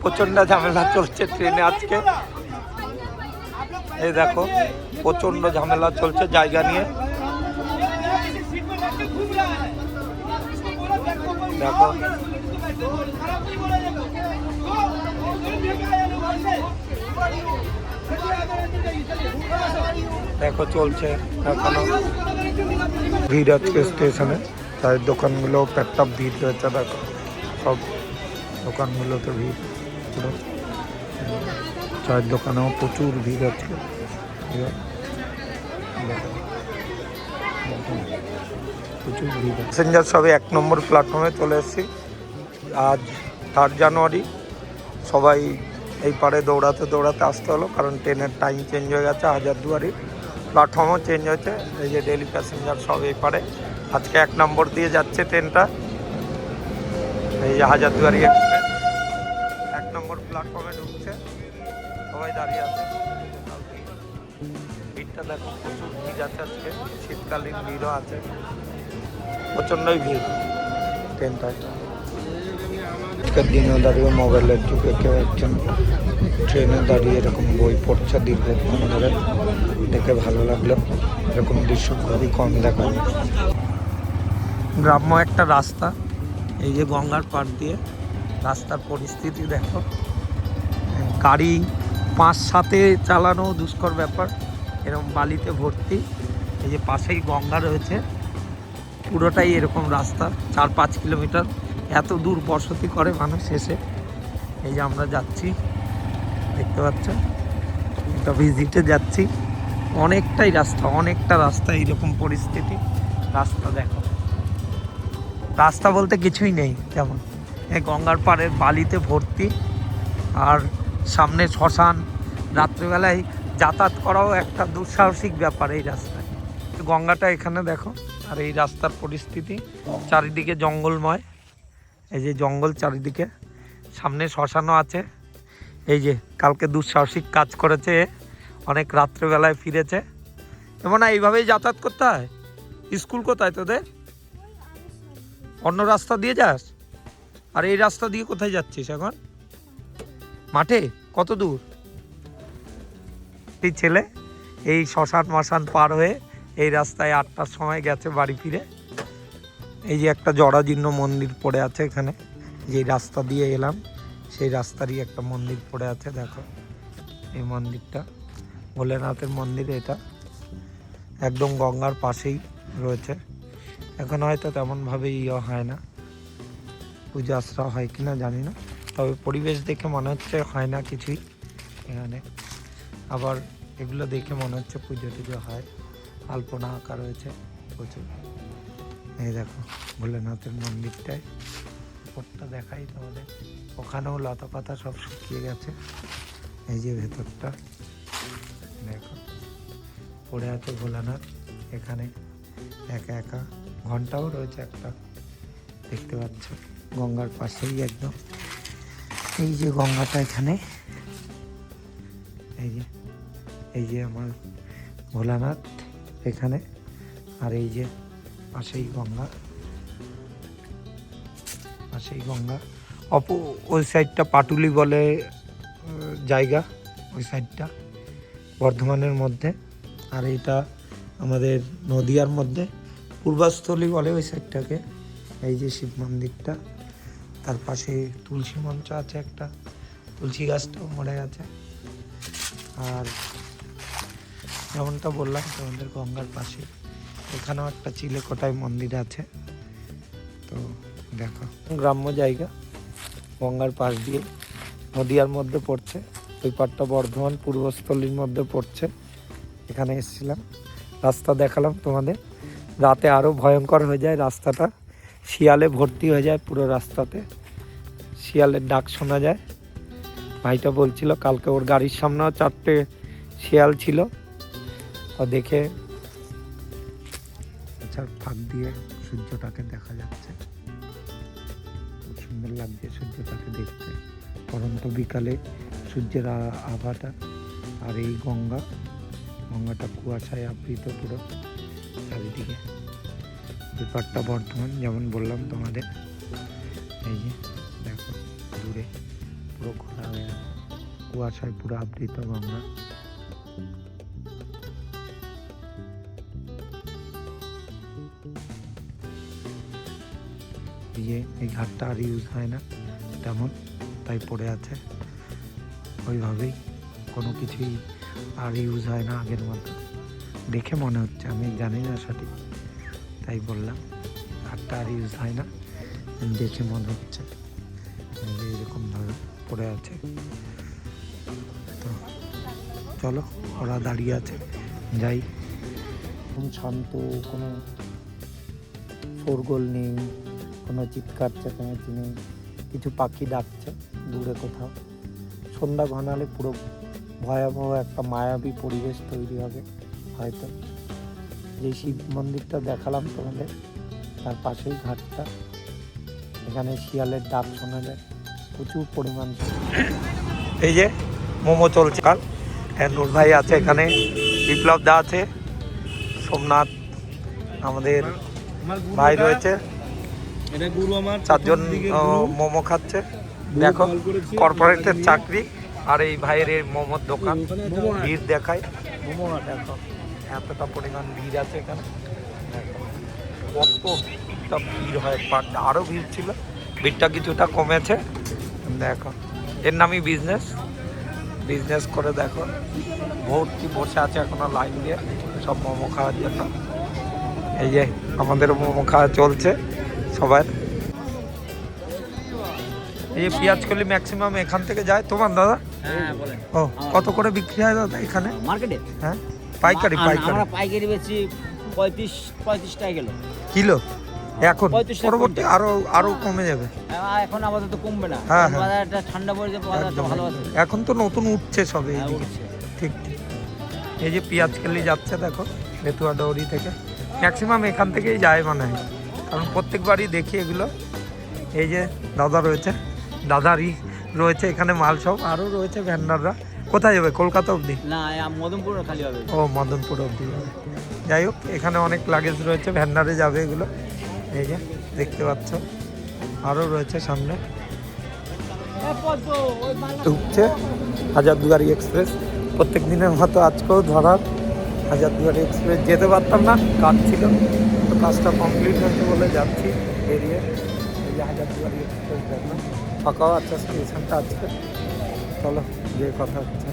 প্রচন্ড ঝামেলা চলছে ট্রেনে আজকে। এই দেখো প্রচন্ড ঝামেলা চলছে জায়গা নিয়ে। দেখো দেখো চলছে এখনো ভিড় আজকে স্টেশনে। চায়ের দোকানগুলো একটা ভিড় রয়েছে। দেখো সব দোকানগুলোতে ভিড় পুরো। চায়ের দোকানেও প্রচুর ভিড় আজকে। প্রচুর ভিড়। প্যাসেঞ্জার সবাই 1 নম্বর প্ল্যাটফর্মে চলে এসেছি। আজ 3 জানুয়ারি। সবাই এই পারে দৌড়াতে দৌড়াতে আসতে হলো, কারণ ট্রেনের টাইম চেঞ্জ হয়ে গেছে। হাজারদুয়ারি প্ল্যাটফর্মও চেঞ্জ হয়েছে। এই যে ডেলি প্যাসেঞ্জার সব এই পারে আজকে 1 নম্বর দিয়ে যাচ্ছে ট্রেনটা। এই যে হাজারদুয়ারি এক্সপ্রেস 1 নম্বর প্ল্যাটফর্মে ঢুকছে। সবাই দাঁড়িয়ে আছে। ভিড়টা দেখো প্রচুর ভিড় আছে আজকে। শীতকালীন ভিড়ও আছে, প্রচণ্ডই ভিড় ট্রেনটায়। আজকের দিনেও দাঁড়িয়ে মোবাইলের যুগে কেউ একজন ট্রেনে দাঁড়িয়ে এরকম বই পড়ছে দীর্ঘক্ষণ ধরে, দেখে ভালো লাগলো। এরকম দৃশ্য খুবই কম দেখা যায়। গ্রাম্য একটা রাস্তা, এই যে গঙ্গার পাড় দিয়ে রাস্তার পরিস্থিতি দেখো। গাড়ি 5-7 চালানো দুষ্কর ব্যাপার। এরকম বালিতে ভর্তি। এই যে পাশেই গঙ্গা রয়েছে। পুরোটাই এরকম রাস্তা 4-5 কিলোমিটার। এত দূর বসতি করে মানুষ এসে। এই যে আমরা যাচ্ছি, দেখতে পাচ্ছ, একটা ভিজিটে যাচ্ছি। অনেকটাই রাস্তা, অনেকটা রাস্তা। এইরকম পরিস্থিতি। রাস্তা দেখো, রাস্তা বলতে কিছুই নেই তেমন। এই গঙ্গার পাড়ের বালিতে ভর্তি। আর সামনে শ্মশান। রাত্রিবেলায় যাতায়াত করাও একটা দুঃসাহসিক ব্যাপার এই রাস্তায়। গঙ্গাটা এখানে দেখো। আর এই রাস্তার পরিস্থিতি, চারিদিকে জঙ্গলময়। এই যে জঙ্গল চারিদিকে, সামনে শ্মশানও আছে। এই যে কালকে দুঃসাহসিক কাজ করেছে, অনেক রাত্রেবেলায় ফিরেছে। এমন এইভাবেই যাতায়াত করতে হয়। স্কুল কোথায় তোদের? অন্য রাস্তা দিয়ে যাস? আর এই রাস্তা দিয়ে কোথায় যাচ্ছিস এখন? মাঠে? কত দূর? এই ছেলে এই শ্মশান পার হয়ে এই রাস্তায় 8টার সময় গেছে বাড়ি ফিরে। এই যে একটা জরাজীর্ণ মন্দির পড়ে আছে এখানে। যে রাস্তা দিয়ে এলাম সেই রাস্তারই একটা মন্দির পড়ে আছে। দেখো এই মন্দিরটা ভোলেনাথের মন্দির। এটা একদম গঙ্গার পাশেই রয়েছে। এখন হয়তো তেমনভাবে হয় না, পূজা আশ্রা হয় কিনা জানি না। তবে পরিবেশ দেখে মনে হচ্ছে হয় না কিছুই এখানে। আবার এগুলো দেখে মনে হচ্ছে পুজো টুজো হয়। আলপনা আঁকা রয়েছে প্রচুর। এই দেখো ভোলেনাথের মন্দিরটায় উপরটা দেখাই তোমাদের। ওখানেও লতা পাতা সব শুকিয়ে গেছে। এই যে ভেতরটা দেখো পড়ে আছে ভোলানাথ। এখানে একা একা ঘন্টাও রয়েছে একটা, দেখতে পাচ্ছ গঙ্গার পাশেই একদম। এই যে গঙ্গাটা এখানে, এই যে আমার ভোলানাথ এখানে। আর এই যে পাশেই গঙ্গা, পাশেই গঙ্গা। ওই সাইডটা পাটুলি বলে জায়গা, ওই সাইডটা বর্ধমানের মধ্যে। আর এইটা আমাদের নদিয়ার মধ্যে পূর্বস্থলী বলে ওই সাইডটাকে। এই যে শিব মন্দিরটা, তার পাশে তুলসী মঞ্চ আছে একটা, তুলসী গাছটাও মরে গেছে। আর যেমনটা বললাম তোমাদের গঙ্গার পাশে এখানেও একটা চিলেকোঠায় মন্দির আছে। তো দেখো গ্রাম্য জায়গা, গঙ্গার পাশ দিয়ে নদিয়ার মধ্যে পড়ছে। ওই পাটটা বর্ধমান পূর্বস্থলীর মধ্যে পড়ছে। এখানে এসেছিলাম, রাস্তা দেখালাম তোমাদের। রাতে আরও ভয়ঙ্কর হয়ে যায় রাস্তাটা, শিয়ালে ভর্তি হয়ে যায় পুরো রাস্তাতে। শিয়ালের ডাক শোনা যায়। ভাইটা বলছিল কালকে ওর গাড়ির সামনেও 4টে শিয়াল ছিল। ও দেখে আচ্ছা ফাঁক দিয়ে সূর্যটাকে দেখা যাচ্ছে, খুব সুন্দর লাগছে সূর্যটাকে দেখতে। পরন্ত বিকালে সূর্যের আভাটা। আর এই গঙ্গাটা কুয়াশায় আবৃত পুরো চারিদিকে। ব্যাপারটা বর্ধমান যেমন বললাম তোমাদের। এই যে দেখো দূরে পুরো খোলা হয়ে আছে, কুয়াশায় পুরো আবৃত গঙ্গা। এই ঘাটটা আর ইউজ হয় না তেমন, তাই পড়ে আছে ওইভাবেই, কোনো কিছুই আর ইউজ হয় না আগের মতো দেখে মনে হচ্ছে, আমি জানি না সঠিক তাই বললাম। ঘাটটা আর ইউজ হয় না দেখে মনে হচ্ছে, এরকম ভাবে পড়ে আছে। তো চলো, ওরা দাঁড়িয়ে আছে, যাই। খুব শান্ত, কোনো শোরগোল নেই, কোনো চিৎকার চেঁচামেচি নেই, কিছু পাখি ডাকছে দূরে কোথাও। সন্ধ্যা ঘনালে পুরো ভয়াবহ একটা মায়াবী পরিবেশ তৈরি হবে হয়তো। যে শিব মন্দিরটা দেখালাম তোমাদের, তার পাশেই ঘাটটা, এখানে শিয়ালের ডাক শোনা যায় প্রচুর পরিমাণ। এই যে মোমো চলছে, কাল নূর ভাই আছে এখানে, বিপ্লব দা আছে, সোমনাথ আমাদের ভাই রয়েছে, চারজন মোমো খাচ্ছে। দেখো কর্পোরেটের চাকরি, আর এই ভাইয়ের এই মোমোর দোকান, ভিড় দেখায় মোমো। দেখো এতটা পরিমাণ ভিড় আছে এখানে, দেখো কতটা ভিড় হয়, আরও ভিড় ছিল, ভিড়টা কিছুটা কমেছে। দেখো এর নামই বিজনেস করে, দেখো ভর্তি বসে আছে এখনো লাইন দিয়ে সব মোমো খাওয়ার জন্য। এই যে আমাদের মোমো খাওয়া চলছে সবার। এই পেঁয়াজকলি ম্যাক্সিমাম এখান থেকে যায় তোমার দাদা? হ্যাঁ বলেন। ও কত করে বিক্রি হয় দাদা এখানে মার্কেটে? হ্যাঁ পাইকারি। আমরা পাইকারি বেচি 35 টাকা কিলো। কিলো? এখন 35 টাকা পরবর্তী আরো কমে যাবে। এখন আপাতত কমবে না, হ্যাঁ, কারণ বাজারটা ঠান্ডা পড়ে যাবে, বাজারটা ভালো আছে। এখন তো নতুন উঠছে সবে এইদিকে। উঠছে। ঠিক। এই যে পেঁয়াজকলি যাচ্ছে দেখো বেতুয়া ডৌরি থেকে, ম্যাক্সিমাম এখান থেকেই যায় মনে হয়, কারণ প্রত্যেকবারই দেখি এগুলো। এই যে দাদা রয়েছে, দাদারই রয়েছে এখানে মাল সব, আরও রয়েছে ভ্যান্ডাররা। কোথায় যাবে? কলকাতা অবধি? না, মদনপুর খালি হবে। ও মদনপুর অবধি যাবে। যাই হোক, এখানে অনেক লাগেজ রয়েছে, ভ্যান্ডারে যাবে এগুলো। এই যে দেখতে পাচ্ছ, আরও রয়েছে সামনে। ঢুকছে হাজারদুয়ারি এক্সপ্রেস, প্রত্যেক দিনের মতো আজকেও ধরার। হাজারদুয়ারি এক্সপ্রেস যেতে পারতাম না, কাজ ছিল, তো কাজটা কমপ্লিট হয়েছে বলে যাচ্ছি বেরিয়ে। এই যে হাজারদুয়ারি এক্সপ্রেস দেখলাম, ফাঁকাও আছে স্টেশনটা আজকে। চলো, যে কথা হচ্ছে।